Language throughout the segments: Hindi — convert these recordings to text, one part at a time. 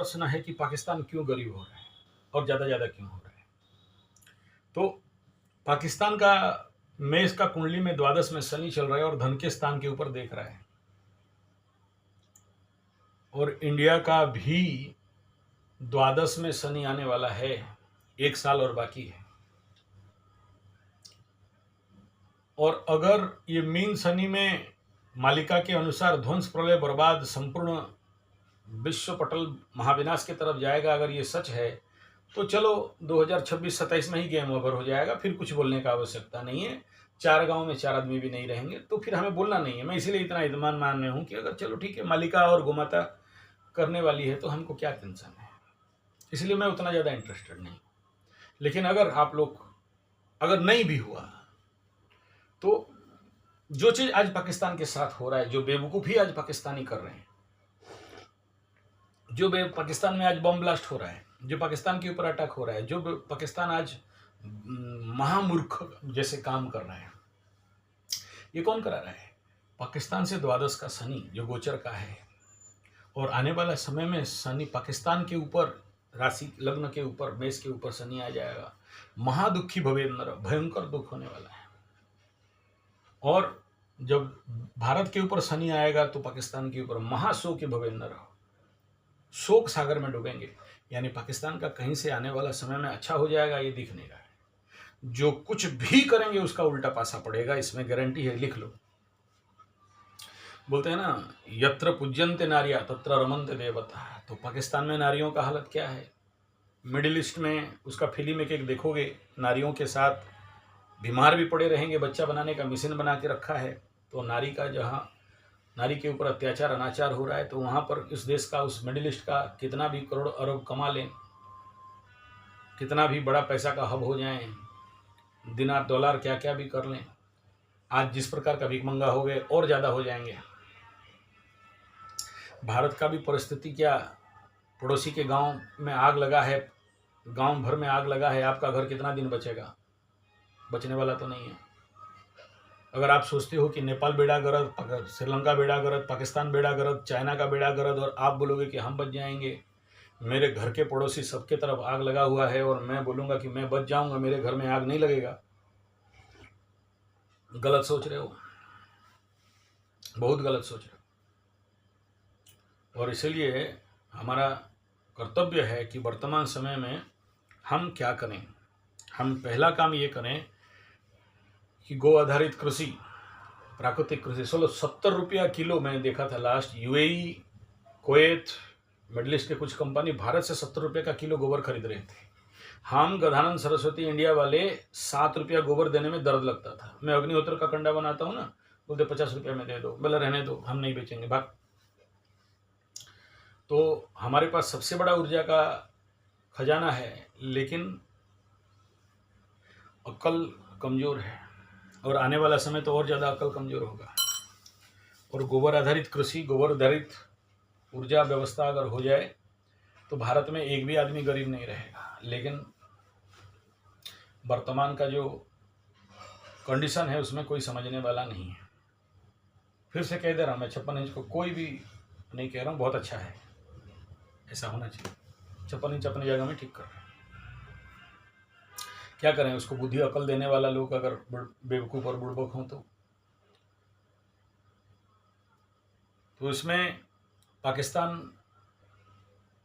प्रश्न है कि पाकिस्तान क्यों गरीब हो रहा है और ज़्यादा क्यों हो रहा है। तो पाकिस्तान का मेष का कुंडली में द्वादश में शनि चल रहा है और धन के स्थान के ऊपर देख रहा है, और इंडिया का भी द्वादश में शनि आने वाला है, 1 साल और बाकी है। और अगर ये मीन शनि में मालिका के अनुसार ध्वंस प्रलय बर्बाद संपूर्ण विश्व पटल महाविनाश की तरफ जाएगा, अगर ये सच है तो चलो 2026-27 में ही गेम ओवर हो जाएगा, फिर कुछ बोलने का आवश्यकता नहीं है। 4 गांव में 4 आदमी भी नहीं रहेंगे, तो फिर हमें बोलना नहीं है। मैं इसीलिए इतना इत्मीनान मान रहा हूँ कि अगर चलो ठीक है, मालिका और गोमाता करने वाली है तो हमको क्या टेंशन है, इसलिए मैं उतना ज़्यादा इंटरेस्टेड नहीं। लेकिन अगर आप लोग अगर नहीं भी हुआ तो जो चीज़ आज पाकिस्तान के साथ हो रहा है, जो बेवकूफ़ी आज पाकिस्तानी कर रहे हैं, जो पाकिस्तान में आज बम ब्लास्ट हो रहा है, जो पाकिस्तान के ऊपर अटैक हो रहा है, जो पाकिस्तान आज महामूर्ख जैसे काम कर रहा है, ये कौन करा रहा है? पाकिस्तान से द्वादश का शनि जो गोचर का है, और आने वाला समय में शनि पाकिस्तान के ऊपर, राशि लग्न के ऊपर, मेष के ऊपर शनि आ जाएगा। महादुखी भवेंद्र, भयंकर दुख होने वाला है। और जब भारत के ऊपर शनि आएगा तो पाकिस्तान के ऊपर महाशोक भवेंद्र, शोक सागर में डूबेंगे। यानी पाकिस्तान का कहीं से आने वाला समय में अच्छा हो जाएगा, ये दिख नहीं रहा है। जो कुछ भी करेंगे उसका उल्टा पासा पड़ेगा, इसमें गारंटी है, लिख लो। बोलते हैं ना, यत्र पूज्यन्ते नारिया तत्र रमन्ते देवता। तो पाकिस्तान में नारियों का हालत क्या है? मिडिल ईस्ट में उसका फिल्म एक देखोगे, नारियों के साथ बीमार भी पड़े रहेंगे, बच्चा बनाने का मिशन बना के रखा है। तो नारी का, जहाँ नारी के ऊपर अत्याचार अनाचार हो रहा है, तो वहाँ पर इस देश का, उस मिडिल ईस्ट का कितना भी करोड़ अरब कमा लें, कितना भी बड़ा पैसा का हब हो जाएं, दिनार डॉलर क्या क्या भी कर लें, आज जिस प्रकार का भिखमंगा हो गए और ज़्यादा हो जाएंगे। भारत का भी परिस्थिति क्या, पड़ोसी के गांव में आग लगा है, गांव भर में आग लगा है, आपका घर कितना दिन बचेगा? बचने वाला तो नहीं है। अगर आप सोचते हो कि नेपाल बेड़ा गर्क, श्रीलंका बेड़ा गर्क, पाकिस्तान बेड़ा गर्क, चाइना का बेड़ा गर्क, और आप बोलोगे कि हम बच जाएंगे, मेरे घर के पड़ोसी सबके तरफ आग लगा हुआ है और मैं बोलूँगा कि मैं बच जाऊँगा, मेरे घर में आग नहीं लगेगा, गलत सोच रहे हो, बहुत गलत सोच रहे हो। और इसलिए हमारा कर्तव्य है कि वर्तमान समय में हम क्या करें। हम पहला काम ये करें कि गो आधारित कृषि, प्राकृतिक कृषि, 70 रुपया किलो मैंने देखा था last. UAE, Kuwait, middle east के कुछ कंपनी भारत से 70 रुपये का किलो गोबर खरीद रहे थे। हम गजानंद सरस्वती इंडिया वाले 7 रुपया गोबर देने में दर्द लगता था। मैं अग्निहोत्र का कंडा बनाता हूँ ना, बोलते 50 रुपये में दे दो, बोला रहने दो, हम नहीं बेचेंगे, भाग। तो हमारे पास सबसे बड़ा ऊर्जा का खजाना है, लेकिन अक्ल कमज़ोर है, और आने वाला समय तो और ज़्यादा अक्ल कमज़ोर होगा। और गोबर आधारित कृषि, गोबर आधारित ऊर्जा व्यवस्था अगर हो जाए तो भारत में एक भी आदमी गरीब नहीं रहेगा। लेकिन वर्तमान का जो कंडीशन है उसमें कोई समझने वाला नहीं है। फिर से कह दे रहा हूँ, मैं 56 इंच को कोई भी नहीं कह रहा हूँ, बहुत अच्छा है, ऐसा होना चाहिए। 56 इंच अपनी जगह में ठीक कर रहे हैं, क्या करें? उसको बुद्धि अकल देने वाला लोग अगर बेवकूफ़ और बुड़बक हों तो इसमें पाकिस्तान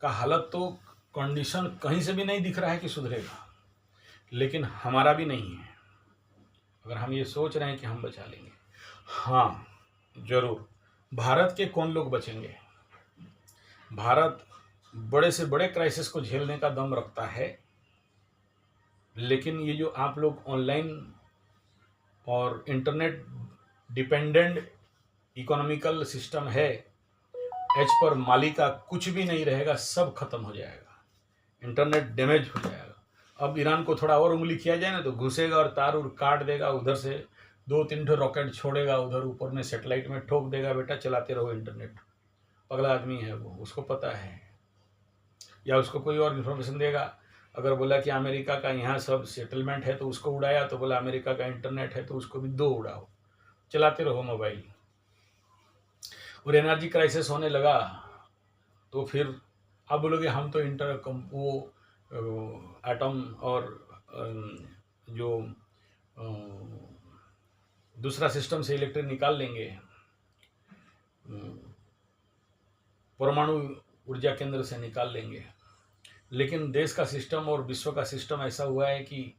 का हालत तो, कंडीशन कहीं से भी नहीं दिख रहा है कि सुधरेगा, लेकिन हमारा भी नहीं है। अगर हम ये सोच रहे हैं कि हम बचा लेंगे, हाँ जरूर, भारत के कौन लोग बचेंगे? भारत बड़े से बड़े क्राइसिस को झेलने का दम रखता है, लेकिन ये जो आप लोग ऑनलाइन और इंटरनेट डिपेंडेंट इकोनॉमिकल सिस्टम है, एज पर मालिका कुछ भी नहीं रहेगा, सब खत्म हो जाएगा, इंटरनेट डैमेज हो जाएगा। अब ईरान को थोड़ा और उंगली किया जाए ना तो घुसेगा और तार उर काट देगा, उधर से 2-3 रॉकेट छोड़ेगा, उधर ऊपर में सेटेलाइट में ठोक देगा, बेटा चलाते रहो इंटरनेट। पगला आदमी है वो, उसको पता है। या उसको कोई और इन्फॉर्मेशन देगा, अगर बोला कि अमेरिका का यहाँ सब सेटलमेंट है तो उसको उड़ाया, तो बोला अमेरिका का इंटरनेट है तो उसको भी 2 उड़ाओ, चलाते रहो मोबाइल। और एनर्जी क्राइसिस होने लगा तो फिर आप बोलोगे हम तो वो एटम और जो अ, दूसरा सिस्टम से इलेक्ट्रिक निकाल लेंगे, परमाणु ऊर्जा केंद्र से निकाल लेंगे। लेकिन देश का सिस्टम और विश्व का सिस्टम ऐसा हुआ है कि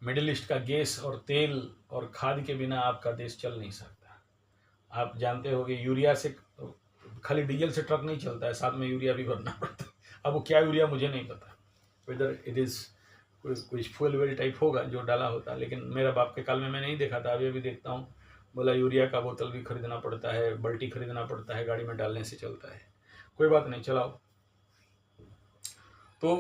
मिडिल ईस्ट का गैस और तेल और खाद के बिना आपका देश चल नहीं सकता। आप जानते होंगे यूरिया से खाली डीजल से ट्रक नहीं चलता है, साथ में यूरिया भी भरना पड़ता है। अब वो क्या यूरिया मुझे नहीं पता, वेदर इट इज़ कुछ फ्यूल वेल टाइप होगा जो डाला होता है, लेकिन मेरा बाप के काल में मैं नहीं देखा था, अभी अभी देखता हूँ। बोला यूरिया का बोतल भी खरीदना पड़ता है, बाल्टी खरीदना पड़ता है, गाड़ी में डालने से चलता है। कोई बात नहीं, चलाओ। तो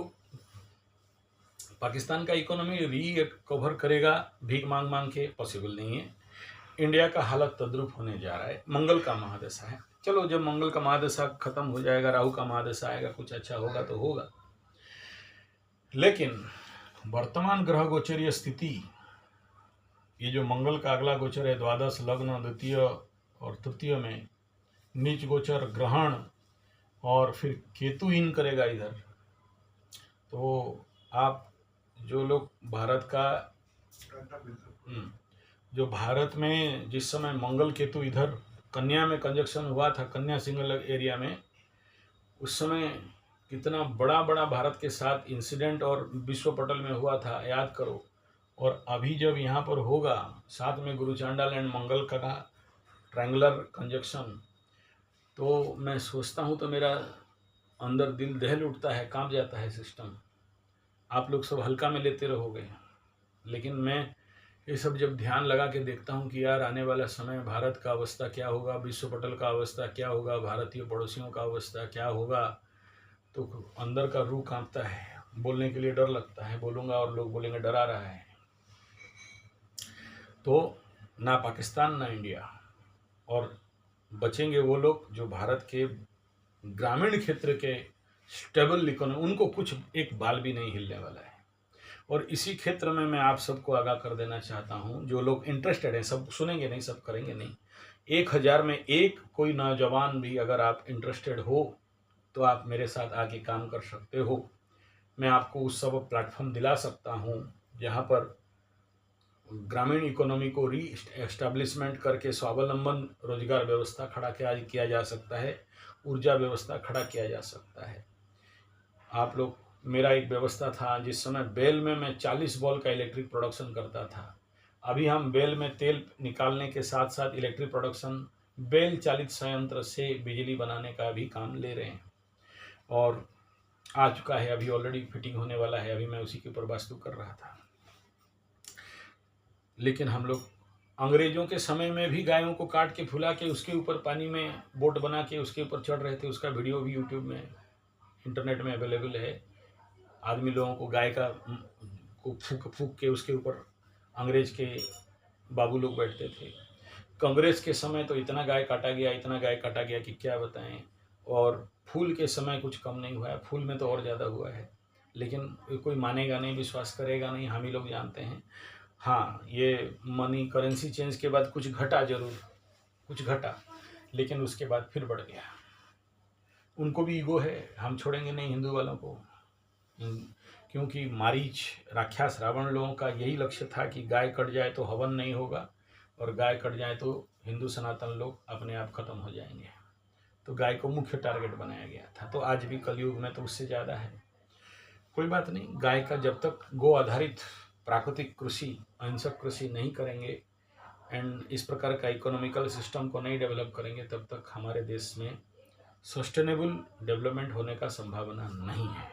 पाकिस्तान का इकोनॉमी रिकवर करेगा भीख मांग मांग के, पॉसिबल नहीं है। इंडिया का हालत तद्रुप होने जा रहा है। मंगल का महादशा है, चलो जब मंगल का महादशा खत्म हो जाएगा, राहु का महादशा आएगा, कुछ अच्छा होगा तो होगा। लेकिन वर्तमान ग्रह गोचरीय स्थिति, ये जो मंगल का अगला गोचर है द्वादश लग्न द्वितीय और तृतीय में नीच गोचर ग्रहण, और फिर केतु इन करेगा इधर। तो आप जो लोग भारत का जो भारत में जिस समय मंगल केतु इधर कन्या में कंजक्शन हुआ था, कन्या सिंगल एरिया में, उस समय कितना बड़ा बड़ा भारत के साथ इंसिडेंट और विश्व पटल में हुआ था, याद करो। और अभी जब यहाँ पर होगा साथ में गुरु चांडाल एंड मंगल का ट्रायंगुलर कंजक्शन, तो मैं सोचता हूँ तो मेरा अंदर दिल दहल उठता है, कांप जाता है सिस्टम। आप लोग सब हल्का में लेते रहोगे, लेकिन मैं ये सब जब ध्यान लगा के देखता हूँ कि यार आने वाला समय भारत का अवस्था क्या होगा, विश्व पटल का अवस्था क्या होगा, भारतीय पड़ोसियों का अवस्था क्या होगा, तो अंदर का रूह कांपता है। बोलने के लिए डर लगता है, बोलूँगा और लोग बोलेंगे डरा रहा है। तो ना पाकिस्तान ना इंडिया, और बचेंगे वो लोग जो भारत के ग्रामीण क्षेत्र के स्टेबल इकोनॉमी, उनको कुछ एक बाल भी नहीं हिलने वाला है। और इसी क्षेत्र में मैं आप सबको आगाह कर देना चाहता हूं, जो लोग इंटरेस्टेड हैं, सब सुनेंगे नहीं, सब करेंगे नहीं, 1000 में एक कोई नौजवान भी अगर आप इंटरेस्टेड हो तो आप मेरे साथ आके काम कर सकते हो। मैं आपको उस सब प्लेटफॉर्म दिला सकता हूं जहां पर ग्रामीण इकोनॉमी को री एस्टैब्लिशमेंट करके स्वावलंबन रोजगार व्यवस्था खड़ा किया जा सकता है, ऊर्जा व्यवस्था खड़ा किया जा सकता है। आप लोग, मेरा एक व्यवस्था था जिस समय बेल में मैं 40 बॉल का इलेक्ट्रिक प्रोडक्शन करता था। अभी हम बेल में तेल निकालने के साथ साथ इलेक्ट्रिक प्रोडक्शन बेल चालित संयंत्र से बिजली बनाने का भी काम ले रहे हैं, और आ चुका है, अभी ऑलरेडी फिटिंग होने वाला है, अभी मैं उसी के ऊपर वास्तु कर रहा था। लेकिन हम लोग अंग्रेजों के समय में भी गायों को काट के फुला के उसके ऊपर पानी में बोट बना के उसके ऊपर चढ़ रहे थे। उसका वीडियो भी यूट्यूब में इंटरनेट में अवेलेबल है। आदमी लोगों को गाय का को फूक फूक के उसके ऊपर अंग्रेज के बाबू लोग बैठते थे। कांग्रेस के समय तो इतना गाय काटा गया, इतना गाय काटा गया कि क्या बताएं। और फूल के समय कुछ कम नहीं हुआ है, फूल में तो और ज़्यादा हुआ है। लेकिन कोई मानेगा नहीं, विश्वास करेगा नहीं, हम ही लोग जानते हैं। हाँ, ये मनी करेंसी चेंज के बाद कुछ घटा, जरूर कुछ घटा, लेकिन उसके बाद फिर बढ़ गया। उनको भी ईगो है, हम छोड़ेंगे नहीं हिंदू वालों को, क्योंकि मारीच राक्षस रावण लोगों का यही लक्ष्य था कि गाय कट जाए तो हवन नहीं होगा, और गाय कट जाए तो हिंदू सनातन लोग अपने आप खत्म हो जाएंगे। तो गाय को मुख्य टारगेट बनाया गया था। तो आज भी कलयुग में तो उससे ज़्यादा है। कोई बात नहीं, गाय का जब तक गो आधारित प्राकृतिक कृषि, अहिंसक कृषि नहीं करेंगे एंड इस प्रकार का इकोनॉमिकल सिस्टम को नहीं डेवलप करेंगे, तब तक हमारे देश में सस्टेनेबल डेवलपमेंट होने का संभावना नहीं है।